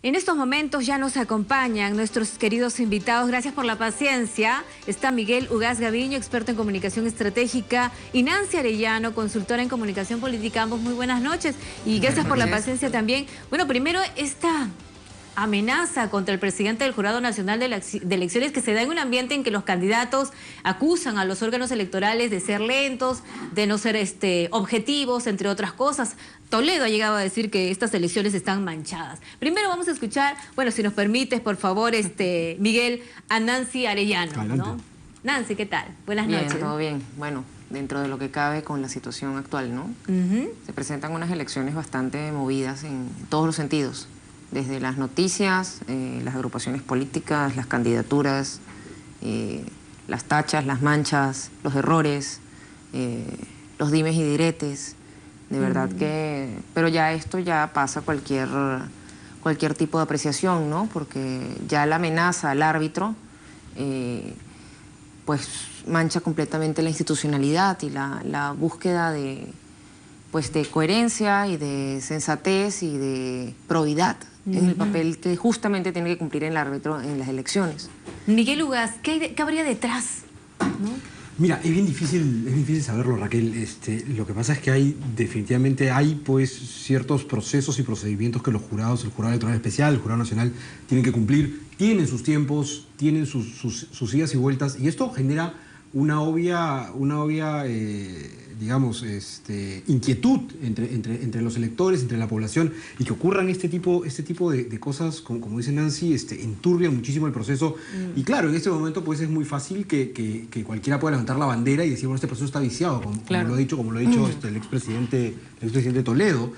En estos momentos ya nos acompañan nuestros queridos invitados. Gracias por la paciencia. Está Miguel Ugaz Gaviño, experto en comunicación estratégica, y Nancy Arellano, consultora en comunicación política. Ambos muy buenas noches y gracias por la paciencia también. Bueno, primero esta amenaza contra el presidente del Jurado Nacional de Elecciones que se da en un ambiente en que los candidatos acusan a los órganos electorales de ser lentos, de no ser objetivos, entre otras cosas. Toledo ha llegado a decir que estas elecciones están manchadas. Primero vamos a escuchar, bueno, si nos permites, por favor, Miguel, a Nancy Arellano, ¿no? Nancy, ¿qué tal? Buenas noches. Bien, todo bien. Bueno, dentro de lo que cabe con la situación actual, ¿no? Se presentan unas elecciones bastante movidas en todos los sentidos. Desde las noticias, las agrupaciones políticas, las candidaturas, las tachas, las manchas, los errores, los dimes y diretes. De verdad que... Pero ya esto ya pasa cualquier tipo de apreciación, ¿no? Porque ya la amenaza al árbitro, pues mancha completamente la institucionalidad y la búsqueda de coherencia y de sensatez y de probidad en el papel que justamente tiene que cumplir el árbitro en las elecciones. Miguel Ugaz, ¿qué habría detrás, ¿no? Mira, es bien difícil saberlo, Raquel. Lo que pasa es que definitivamente hay ciertos procesos y procedimientos que los jurados, el jurado electoral especial, el jurado nacional, tienen que cumplir, tienen sus tiempos, tienen sus idas y vueltas, y esto genera una obvia digamos, inquietud entre los electores, entre la población, y que ocurran este tipo de cosas, como dice Nancy, enturbian muchísimo el proceso. Y claro, en este momento pues es muy fácil que cualquiera pueda levantar la bandera y decir, bueno, este proceso está viciado, como lo ha dicho el expresidente Toledo.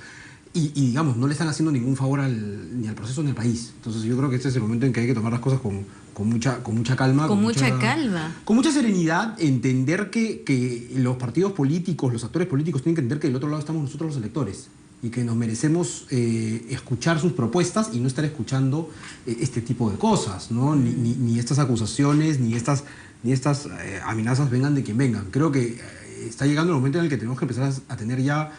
Y digamos, no le están haciendo ningún favor ni al proceso ni al país. Entonces yo creo que este es el momento en que hay que tomar las cosas con mucha calma. Con mucha calma. Con mucha serenidad, entender que los partidos políticos, los actores políticos tienen que entender que del otro lado estamos nosotros los electores y que nos merecemos escuchar sus propuestas y no estar escuchando este tipo de cosas, ¿no? Ni estas acusaciones, ni estas amenazas vengan de quien vengan. Creo que está llegando el momento en el que tenemos que empezar a tener ya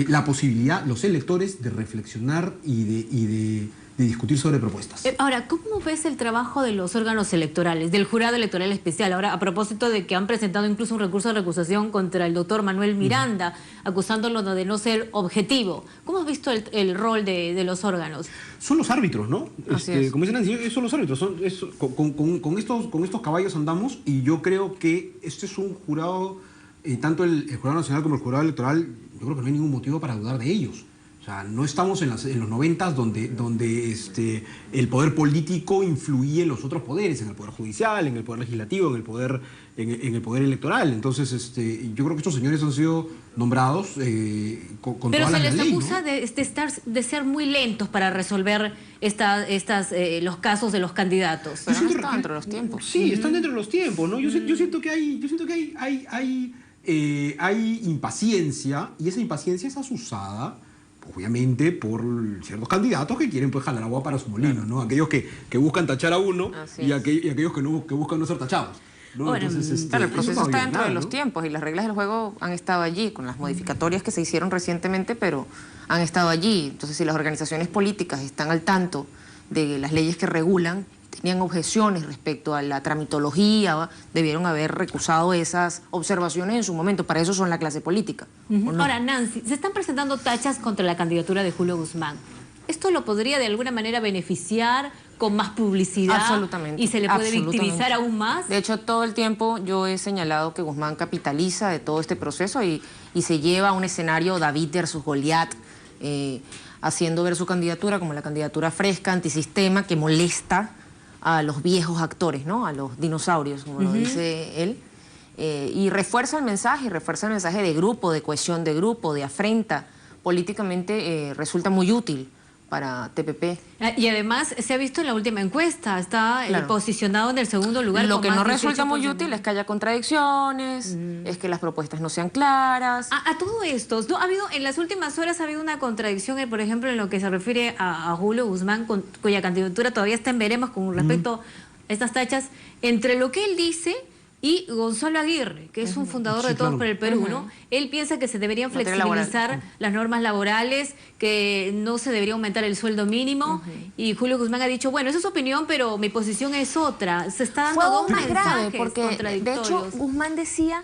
la posibilidad, los electores, de reflexionar y de discutir sobre propuestas. Ahora, ¿cómo ves el trabajo de los órganos electorales, del jurado electoral especial? Ahora, a propósito de que han presentado incluso un recurso de recusación contra el doctor Manuel Miranda, acusándolo de no ser objetivo. ¿Cómo has visto el rol de los órganos? Son los árbitros, ¿no? Como dicen Nancy, son los árbitros. Con estos caballos andamos, y yo creo que este es un jurado, tanto el jurado nacional como el jurado electoral, yo creo que no hay ningún motivo para dudar de ellos. O sea, no estamos en los 90s donde el poder político influía en los otros poderes, en el poder judicial, en el poder legislativo, en el poder electoral. Entonces, yo creo que estos señores han sido nombrados con toda la ley. Pero se les acusa, ¿no?, de ser muy lentos para resolver los casos de los candidatos. Pero no están dentro de los tiempos. Sí, están dentro de los tiempos, ¿no? Yo siento que hay impaciencia, y esa impaciencia es asusada, obviamente, por ciertos candidatos que quieren jalar agua para su molino, ¿no? Aquellos que buscan tachar a uno y aquellos que buscan no ser tachados, ¿no? Bueno, entonces, claro, el proceso está dentro de los ¿no? tiempos, y las reglas del juego han estado allí, con las modificatorias que se hicieron recientemente, pero han estado allí. Entonces, si las organizaciones políticas están al tanto de las leyes que regulan, tenían objeciones respecto a la tramitología, debieron haber recusado esas observaciones en su momento. Para eso son la clase política. ¿No? Ahora, Nancy, se están presentando tachas contra la candidatura de Julio Guzmán. ¿Esto lo podría de alguna manera beneficiar con más publicidad? Absolutamente. ¿Y se le puede victimizar aún más? De hecho, todo el tiempo yo he señalado que Guzmán capitaliza de todo este proceso y se lleva a un escenario David versus Goliat, haciendo ver su candidatura como la candidatura fresca, antisistema, que molesta a los viejos actores, ¿no? A los dinosaurios, como lo dice él, y refuerza el mensaje de grupo, de cohesión de grupo, de afrenta. Políticamente resulta muy útil para TPP. Y además se ha visto en la última encuesta, está posicionado en el segundo lugar. Lo que no resulta muy útil es que haya contradicciones, es que las propuestas no sean claras. A todo esto, ¿no? En las últimas horas ha habido una contradicción, por ejemplo, en lo que se refiere a Julio Guzmán, cuya candidatura todavía está en veremos con respecto a estas tachas, entre lo que él dice Y Gonzalo Aguirre, que es un fundador de Todos por el Perú, ¿no? Él piensa que se deberían flexibilizar las normas laborales, que no se debería aumentar el sueldo mínimo. Y Julio Guzmán ha dicho, bueno, esa es su opinión, pero mi posición es otra. Se está dando dos más grave, porque contradictorios. de hecho Guzmán decía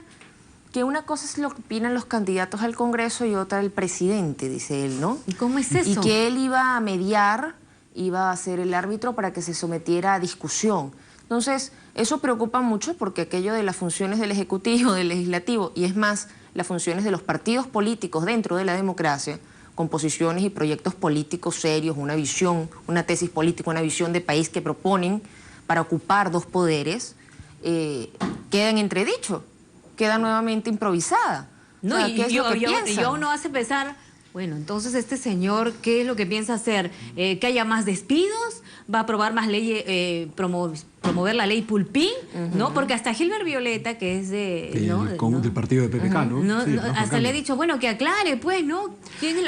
que una cosa es lo que opinan los candidatos al Congreso y otra el presidente, dice él, ¿no? ¿Y cómo es eso? Y que él iba a mediar, iba a ser el árbitro para que se sometiera a discusión. Entonces, eso preocupa mucho porque aquello de las funciones del Ejecutivo, del Legislativo, y es más, las funciones de los partidos políticos dentro de la democracia, con posiciones y proyectos políticos serios, una visión, una tesis política, una visión de país que proponen para ocupar dos poderes, queda en entredicho, queda nuevamente improvisada. No, o sea, ¿qué es lo que y piensa? uno hace pensar, bueno, entonces este señor, ¿qué es lo que piensa hacer? ¿Que haya más despidos? ¿Va a aprobar más leyes, promover la ley Pulpín? ¿No? Porque hasta Gilbert Violeta, que es del partido de PPK, ¿no? Sí, hasta le he dicho, bueno, que aclare, pues, ¿no?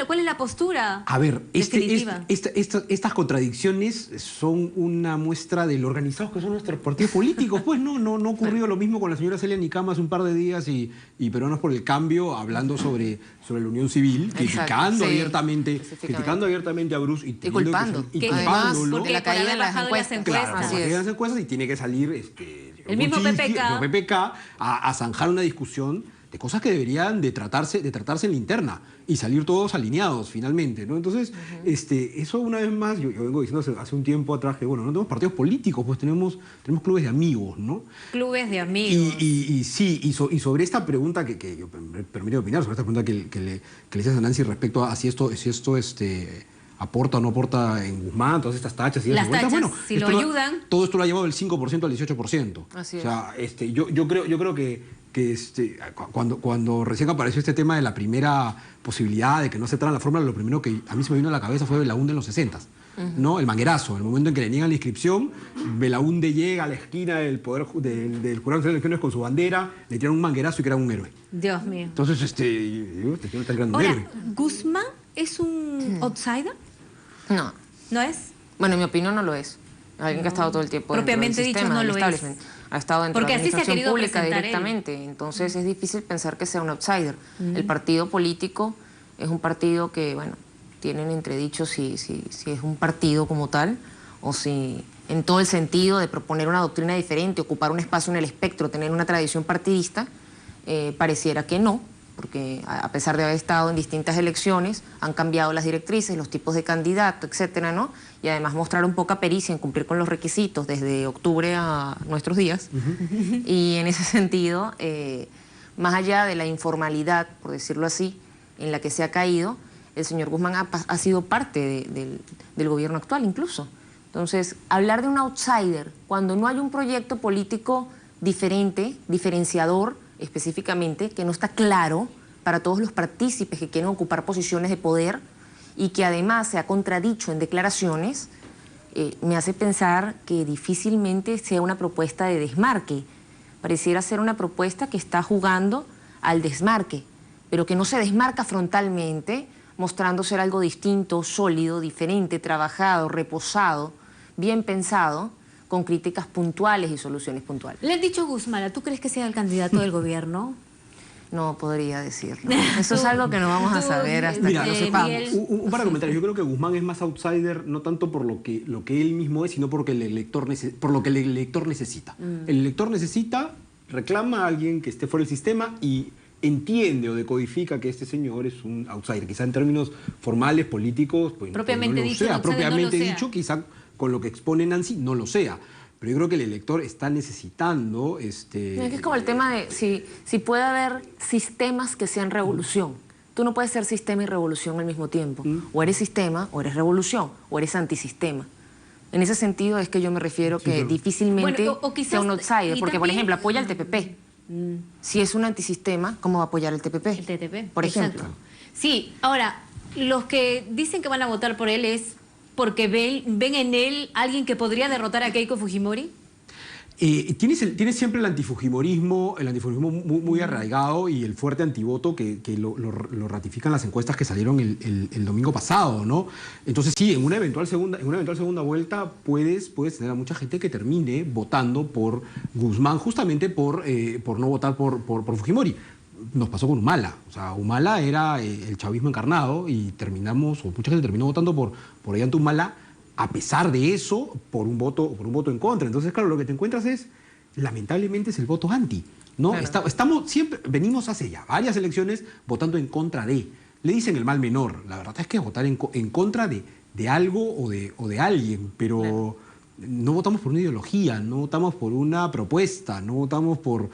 ¿Cuál es la postura? A ver, definitiva? estas contradicciones son una muestra de lo organizados que son nuestros partidos políticos. Pues no ocurrió lo mismo con la señora Celia Nicama hace un par de días y Peruanos por el Cambio hablando sobre la unión civil, criticando abiertamente a Bruce y culpando. culpándolo. De la caída de las encuestas. Claro, la caída de las encuestas y tiene que salir el mismo PPK a zanjar una discusión de cosas que deberían de tratarse en la interna y salir todos alineados finalmente, ¿no? Entonces, eso una vez más, yo vengo diciendo hace un tiempo atrás que, bueno, no tenemos partidos políticos, pues tenemos clubes de amigos, ¿no? Clubes de amigos. Y sobre esta pregunta que yo me permito opinar, sobre esta pregunta que le hice a Nancy respecto a si esto aporta o no aporta en Guzmán, todas estas tachas y las tachas, bueno, si lo ayudan. Todo esto lo ha llevado del 5% al 18%. Así es. O sea, yo creo que cuando recién apareció este tema de la primera posibilidad de que no aceptaran la fórmula, lo primero que a mí se me vino a la cabeza fue Belaúnde en los 60s, ¿no? El manguerazo, el momento en que le niegan la inscripción, Belaúnde llega a la esquina del Jurado Nacional de Elecciones con su bandera, le tiran un manguerazo y crean un héroe. Dios mío. Entonces, te está creando un héroe. ¿Guzmán es un outsider? No. ¿No es? Bueno, en mi opinión no lo es. Alguien que ha estado todo el tiempo propiamente dentro del sistema, dicho, no lo es. Ha estado dentro de la administración pública directamente. Él. Entonces es difícil pensar que sea un outsider. El partido político es un partido que, bueno, tienen entredicho si es un partido como tal o si en todo el sentido de proponer una doctrina diferente, ocupar un espacio en el espectro, tener una tradición partidista, pareciera que no, porque a pesar de haber estado en distintas elecciones, han cambiado las directrices, los tipos de candidato, etcétera, ¿no? Y además mostraron poca pericia en cumplir con los requisitos desde octubre a nuestros días. Y en ese sentido, más allá de la informalidad, por decirlo así, en la que se ha caído, el señor Guzmán ha sido parte del gobierno actual incluso. Entonces, hablar de un outsider cuando no hay un proyecto político diferente, diferenciador, específicamente, que no está claro para todos los partícipes que quieren ocupar posiciones de poder y que además se ha contradicho en declaraciones, me hace pensar que difícilmente sea una propuesta de desmarque. Pareciera ser una propuesta que está jugando al desmarque, pero que no se desmarca frontalmente, mostrando ser algo distinto, sólido, diferente, trabajado, reposado, bien pensado, con críticas puntuales y soluciones puntuales. Le han dicho Guzmán, ¿tú crees que sea el candidato del gobierno? No podría decirlo. Eso es algo que no vamos a saber hasta que lo sepamos. Un par de comentarios. Yo creo que Guzmán es más outsider, no tanto por lo que él mismo es, sino por lo que el elector necesita. El elector reclama a alguien que esté fuera del sistema y entiende o decodifica que este señor es un outsider. Quizá en términos formales, políticos, pues propiamente no lo dicho, sea. Propiamente no lo dicho, quizá con lo que expone Nancy no lo sea. Pero yo creo que el elector está necesitando... Es como el tema de si puede haber sistemas que sean revolución. Tú no puedes ser sistema y revolución al mismo tiempo. O eres sistema, o eres revolución, o eres antisistema. En ese sentido es que yo me refiero que difícilmente sea un outsider. Porque, por ejemplo, apoya al TPP. Si es un antisistema, ¿cómo va a apoyar el TPP? El TPP, por ejemplo. Exacto. Sí, ahora, los que dicen que van a votar por él es porque ven en él alguien que podría derrotar a Keiko Fujimori. Tienes siempre el antifujimorismo muy arraigado y el fuerte antivoto que lo ratifican las encuestas que salieron el domingo pasado, ¿no? Entonces sí, en una eventual segunda vuelta puedes tener a mucha gente que termine votando por Guzmán justamente por no votar por Fujimori. Nos pasó con Humala. O sea, Humala era el chavismo encarnado y mucha gente terminó votando por Ollanta Humala, a pesar de eso, por un voto en contra. Entonces, claro, lo que te encuentras lamentablemente, es el voto anti, ¿no? Claro. Venimos hace ya varias elecciones votando en contra de. Le dicen el mal menor. La verdad es que votar en contra de algo o de alguien, pero claro, no votamos por una ideología, no votamos por una propuesta, no votamos por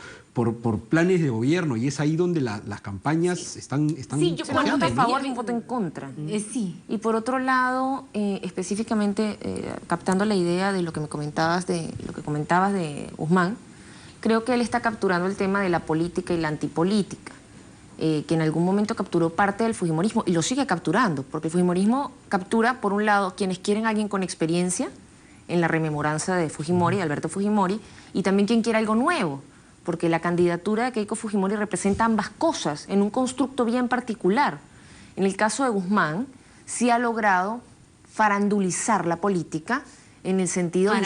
planes de gobierno, y es ahí donde las campañas están sí, yo por voto a favor y un voto en contra. Sí. Y por otro lado, específicamente captando la idea de lo que comentabas de Guzmán, creo que él está capturando el tema de la política y la antipolítica, que en algún momento capturó parte del fujimorismo y lo sigue capturando, porque el fujimorismo captura, por un lado, quienes quieren a alguien con experiencia en la rememoranza de Fujimori, de Alberto Fujimori, y también quien quiere algo nuevo, porque la candidatura de Keiko Fujimori representa ambas cosas en un constructo bien particular. En el caso de Guzmán, sí ha logrado farandulizar la política en el sentido de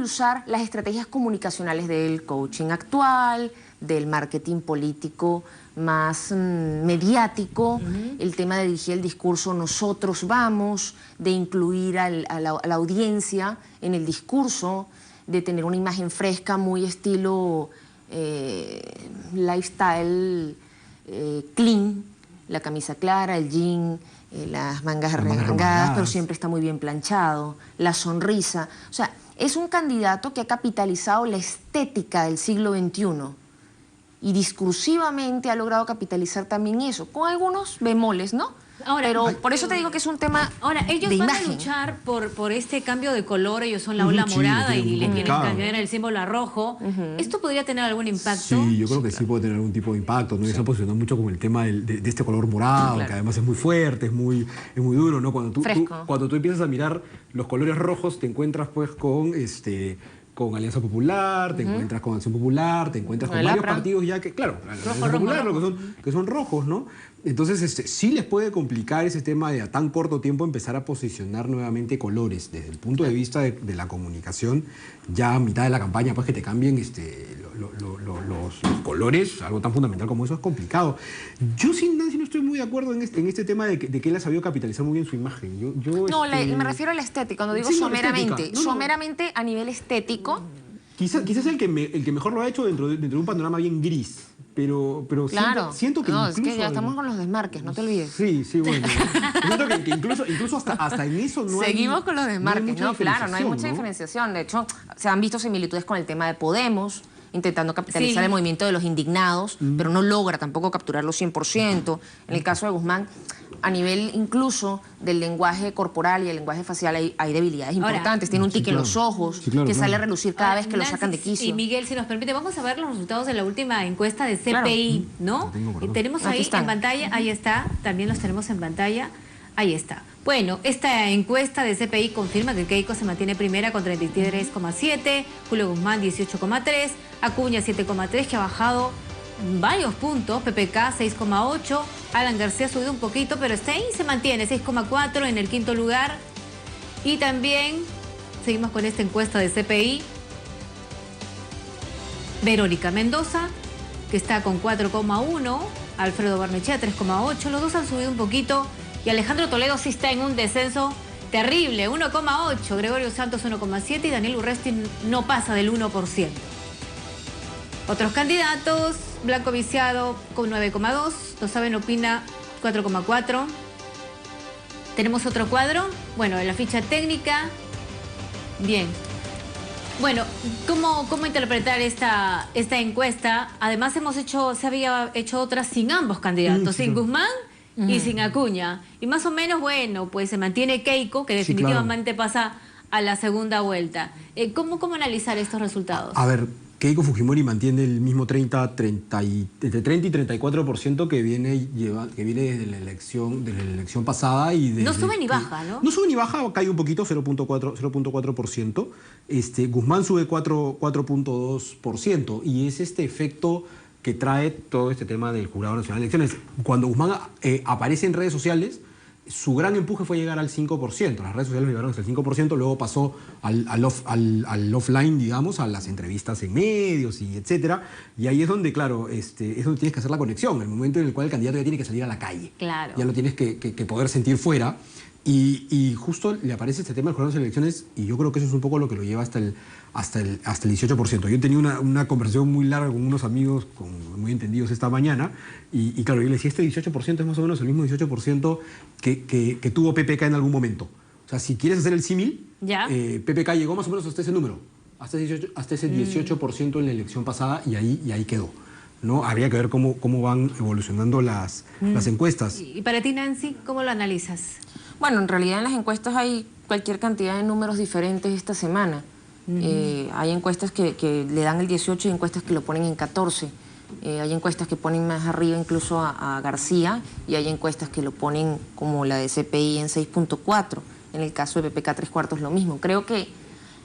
usar las estrategias comunicacionales del coaching actual, del marketing político más mediático, el tema de dirigir el discurso nosotros vamos, de incluir a la audiencia en el discurso, de tener una imagen fresca, muy estilo lifestyle clean, la camisa clara, el jean, las mangas arremangadas, pero siempre está muy bien planchado, la sonrisa. O sea, es un candidato que ha capitalizado la estética del siglo XXI y discursivamente ha logrado capitalizar también eso, con algunos bemoles, ¿no? Ahora, pero por eso te digo que es un tema ellos van a luchar por este cambio de color. Ellos son la ola morada y le quieren cambiar el símbolo a rojo. ¿Esto podría tener algún impacto? Sí, yo creo que sí puede tener algún tipo de impacto, ¿no? Y se ha posicionado mucho como el tema de este color morado, claro, que además es muy fuerte, es muy duro, ¿no? Cuando tú empiezas a mirar los colores rojos, te encuentras pues con Alianza Popular, te encuentras con Acción Popular, te encuentras con varios partidos ya que, claro, Alianza Popular, que son rojos, ¿no? Entonces, sí les puede complicar ese tema de a tan corto tiempo empezar a posicionar nuevamente colores. Desde el punto de vista de la comunicación, ya a mitad de la campaña, pues que te cambien los colores, algo tan fundamental como eso es complicado. Yo sin Nancy no estoy muy de acuerdo en este tema de que él ha sabido capitalizar muy bien su imagen. Me refiero a la estética, cuando digo someramente, someramente a nivel estético. Quizás el que mejor lo ha hecho dentro de un panorama bien gris. Pero claro, siento que es que ya estamos con los desmarques, no te olvides. Sí, bueno. Siento que incluso hasta en eso no Seguimos con los desmarques, no hay mucha diferenciación. De hecho, se han visto similitudes con el tema de Podemos, intentando capitalizar el movimiento de los indignados, pero no logra tampoco capturarlo 100%. En el caso de Guzmán, a nivel incluso del lenguaje corporal y el lenguaje facial hay debilidades importantes. Tiene un tique en los ojos que sale a relucir cada vez que lo sacan de quicio. Y Miguel, si nos permite, vamos a ver los resultados de la última encuesta de CPI, ¿no? Tenemos ahí en pantalla, ahí está, también los tenemos en pantalla, ahí está. Bueno, esta encuesta de CPI confirma que Keiko se mantiene primera con 33,7, Julio Guzmán 18,3, Acuña 7,3, que ha bajado varios puntos, PPK 6,8, Alan García ha subido un poquito, pero está ahí, se mantiene 6,4 en el quinto lugar. Y también seguimos con esta encuesta de CPI. Verónica Mendoza, que está con 4,1, Alfredo Barnechea 3,8, los dos han subido un poquito, y Alejandro Toledo sí está en un descenso terrible, 1,8, Gregorio Santos 1,7 y Daniel Urresti no pasa del 1%. Otros candidatos, Blanco Viciado con 9,2, No Saben Opina 4,4. Tenemos otro cuadro, bueno, en la ficha técnica. Bien. Bueno, ¿cómo interpretar esta encuesta? Además se había hecho otras sin ambos candidatos, sin Guzmán y sin Acuña. Y más o menos, bueno, pues se mantiene Keiko, que definitivamente pasa a la segunda vuelta. ¿Cómo analizar estos resultados? A ver, Keiko Fujimori mantiene el mismo entre 30 y 34% que viene desde la elección pasada. No sube ni baja, ¿no? No sube ni baja, cae un poquito, 0.4%. Guzmán sube 4.2%. Y es este efecto que trae todo este tema del Jurado Nacional de Elecciones. Cuando Guzmán aparece en redes sociales, su gran empuje fue llegar al 5%. Las redes sociales llegaron hasta el 5%, luego pasó al offline, digamos, a las entrevistas en medios y etcétera. Y ahí es donde, claro, es donde tienes que hacer la conexión, el momento en el cual el candidato ya tiene que salir a la calle. Claro. Ya lo tienes que poder sentir fuera. Y justo le aparece este tema del Jurado de Elecciones, y yo creo que eso es un poco lo que lo lleva hasta el 18%. Yo tenía una conversación muy larga con unos amigos muy entendidos esta mañana, y claro, yo le decía, este 18% es más o menos el mismo 18% que tuvo PPK en algún momento. O sea, si quieres hacer el símil, PPK llegó más o menos hasta ese número, hasta ese 18% en la elección pasada, y ahí quedó, ¿no? Habría que ver cómo van evolucionando las encuestas. Y para ti, Nancy, ¿cómo lo analizas? Bueno, en realidad en las encuestas hay cualquier cantidad de números diferentes esta semana. Hay encuestas que le dan el 18 y encuestas que lo ponen en 14. Hay encuestas que ponen más arriba incluso a García, y hay encuestas que lo ponen como la de CPI en 6.4. En el caso de PPK 3/4 lo mismo. Creo que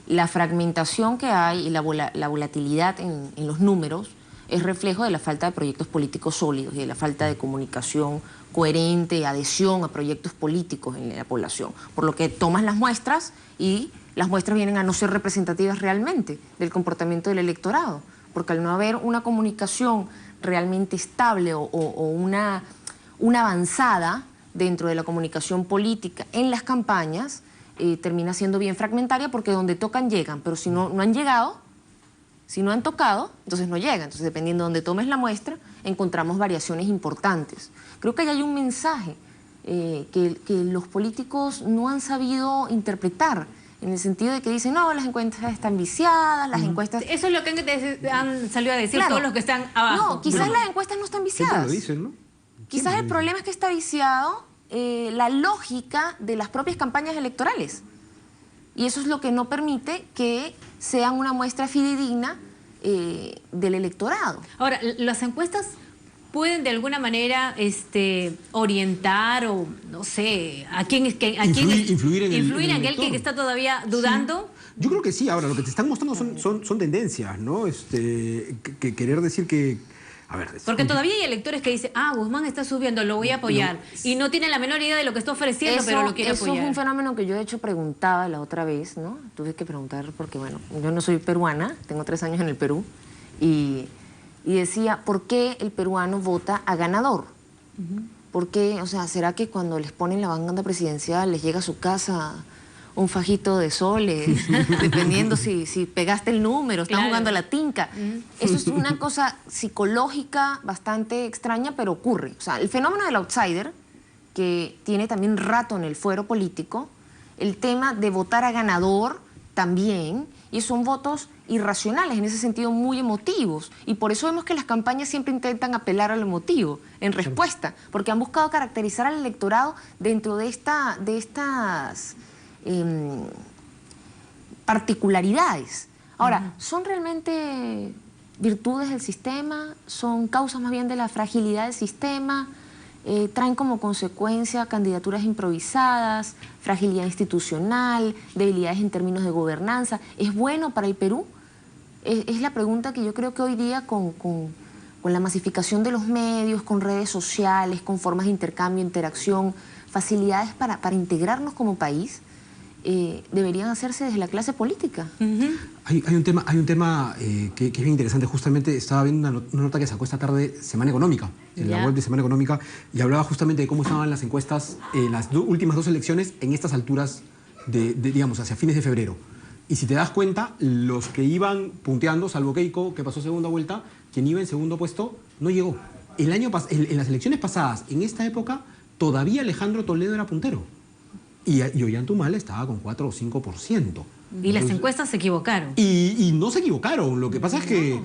la fragmentación que hay y la volatilidad en los números es reflejo de la falta de proyectos políticos sólidos y de la falta de comunicación coherente, adhesión a proyectos políticos en la población. Por lo que tomas las muestras y las muestras vienen a no ser representativas realmente del comportamiento del electorado. Porque al no haber una comunicación realmente estable o una avanzada dentro de la comunicación política en las campañas, termina siendo bien fragmentaria, porque donde tocan llegan, pero si no han llegado, si no han tocado, entonces no llegan. Entonces, dependiendo de donde tomes la muestra, encontramos variaciones importantes. Creo que ahí hay un mensaje que los políticos no han sabido interpretar, en el sentido de que dicen, no, las encuestas están viciadas, las encuestas... Eso es lo que han salido a decir todos los que están abajo. No, quizás las encuestas no están viciadas. Siempre lo dicen, ¿no? Quizás el problema es que está viciado la lógica de las propias campañas electorales. Y eso es lo que no permite que sean una muestra fidedigna del electorado. Ahora, las encuestas pueden de alguna manera orientar o, no sé, influir en aquel que está todavía dudando. Sí. Yo creo que sí. Ahora, lo que te están mostrando son tendencias, ¿no? Querer decir que... A ver, porque todavía hay electores que dicen, Guzmán está subiendo, lo voy a apoyar. No, y no tienen la menor idea de lo que está ofreciendo, pero lo quiere apoyar. Eso es un fenómeno que yo de hecho preguntaba la otra vez, ¿no? Tuve que preguntar porque, bueno, yo no soy peruana, tengo 3 años en el Perú, y decía, ¿por qué el peruano vota a ganador? ¿Por qué? O sea, ¿será que cuando les ponen la banda presidencial les llega a su casa un fajito de soles, dependiendo si pegaste el número, están jugando a la tinca? Eso es una cosa psicológica bastante extraña, pero ocurre. O sea, el fenómeno del outsider, que tiene también rato en el fuero político, el tema de votar a ganador también, y son votos irracionales, en ese sentido muy emotivos, y por eso vemos que las campañas siempre intentan apelar a lo emotivo en respuesta, porque han buscado caracterizar al electorado dentro de estas particularidades. Ahora, ¿son realmente virtudes del sistema? ¿Son causas más bien de la fragilidad del sistema? ¿Traen como consecuencia candidaturas improvisadas, fragilidad institucional, debilidades en términos de gobernanza? ¿Es bueno para el Perú? Es la pregunta que yo creo que hoy día con la masificación de los medios, con redes sociales, con formas de intercambio, interacción, facilidades para integrarnos como país, deberían hacerse desde la clase política. Hay un tema que es bien interesante. Justamente estaba viendo una nota que sacó esta tarde Semana Económica, en la web de Semana Económica, y hablaba justamente de cómo estaban las encuestas en las últimas 2 elecciones en estas alturas, digamos, hacia fines de febrero. Y si te das cuenta, los que iban punteando, salvo Keiko, que pasó segunda vuelta, quien iba en segundo puesto no llegó. En las elecciones pasadas, en esta época, todavía Alejandro Toledo era puntero. Y Ollanthumal estaba con 4 o 5%. Y las encuestas se equivocaron. Y no se equivocaron. Lo que pasa es que...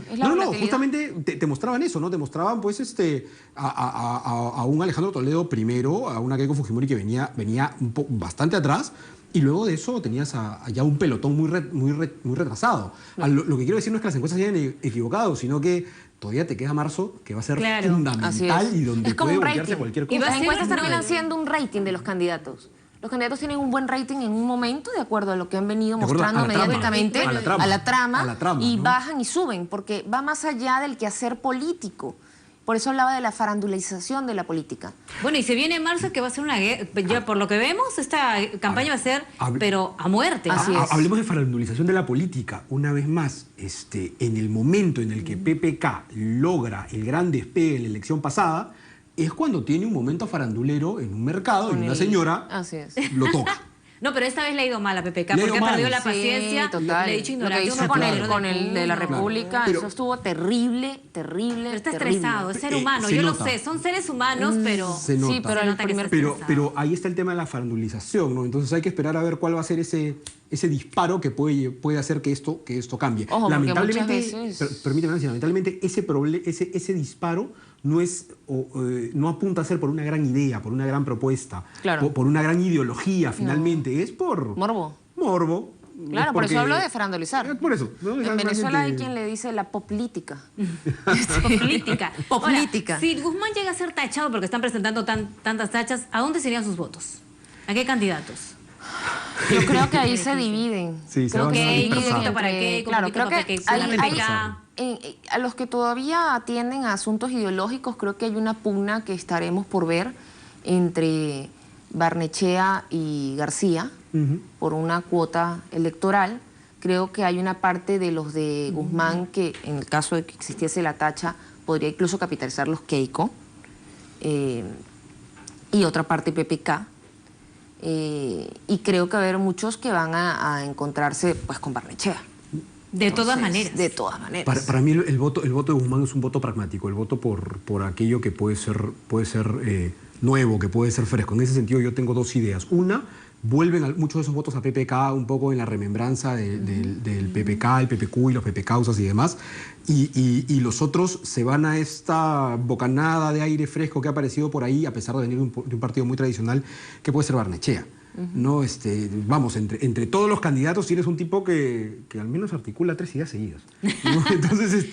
justamente te mostraban eso, ¿no? Te mostraban, pues, a un Alejandro Toledo primero, a una Keiko Fujimori que venía bastante atrás, Y luego de eso tenías ya un pelotón muy retrasado. Lo que quiero decir no es que las encuestas se hayan equivocado, sino que todavía te queda marzo, que va a ser fundamental y donde puede voltearse cualquier cosa. Y las encuestas terminan siendo un rating de los candidatos. Los candidatos tienen un buen rating en un momento, de acuerdo a lo que han venido mostrando mediáticamente, a la trama, y bajan y suben, porque va más allá del quehacer político. Por eso hablaba de la farandulización de la política. Bueno, y se viene en marzo que va a ser una guerra. Ya por lo que vemos, esta campaña va a ser, pero a muerte. Hablemos de farandulización de la política. Una vez más, en el momento en el que PPK logra el gran despegue en la elección pasada, es cuando tiene un momento farandulero en un mercado y una señora lo toca. No, pero esta vez le ha ido mal a PPK porque ha perdido la paciencia. Total. Le he dicho ignorante. Lo que hizo con el de la República, eso estuvo terrible. Pero está estresado, es ser humano, yo lo sé, son seres humanos, pero... Se nota. Sí, pero ahí está el tema de la farandulización, ¿no? Entonces hay que esperar a ver cuál va a ser ese disparo que puede hacer que esto cambie. Ojo, lamentablemente, permíteme, Nancy, lamentablemente ese disparo no apunta a ser por una gran idea, por una gran propuesta, por una gran ideología, finalmente. Es por... Morbo. Claro, por eso hablo de farandulizar. Por eso. ¿No? En Venezuela hay quien le dice la poplítica. Poplítica. Poplítica. Si Guzmán llega a ser tachado porque están presentando tantas tachas, ¿a dónde serían sus votos? ¿A qué candidatos? Yo creo que ahí se dividen. Sí, creo que hay para qué, claro, creo que a los que todavía atienden a asuntos ideológicos, creo que hay una pugna que estaremos por ver entre Barnechea y García por una cuota electoral. Creo que hay una parte de los de Guzmán que, en el caso de que existiese la tacha, podría incluso capitalizar los Keiko, y otra parte PPK. Y creo que va a haber muchos que van a encontrarse pues con Barnechea. De todas maneras. De todas maneras. Para mí el voto de Guzmán es un voto pragmático, el voto por aquello que puede ser nuevo, que puede ser fresco. En ese sentido yo tengo dos ideas. Una, vuelven muchos de esos votos a PPK un poco en la remembranza del PPK, el PPQ y los PPCausas y demás. Y los otros se van a esta bocanada de aire fresco que ha aparecido por ahí, a pesar de venir de un partido muy tradicional, que puede ser Barnechea. No, vamos, entre todos los candidatos tienes un tipo que al menos articula 3 ideas seguidas, ¿no? Entonces,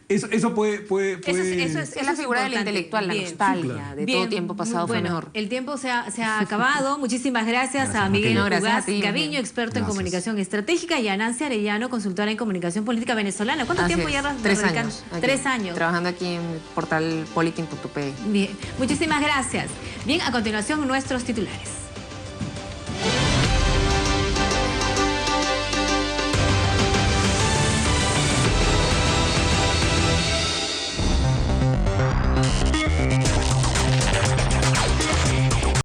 eso puede... Eso es la figura del intelectual, la nostalgia de todo tiempo pasado fue mejor. El tiempo se ha acabado. Muchísimas gracias a Miguel Ugaz Gaviño, experto en comunicación estratégica, y a Nancy Arellano, consultora en comunicación política venezolana. ¿Cuánto tiempo llevas? 3 años. 3 años. Trabajando aquí en portal politin.pe. Bien, muchísimas gracias. Bien, a continuación nuestros titulares.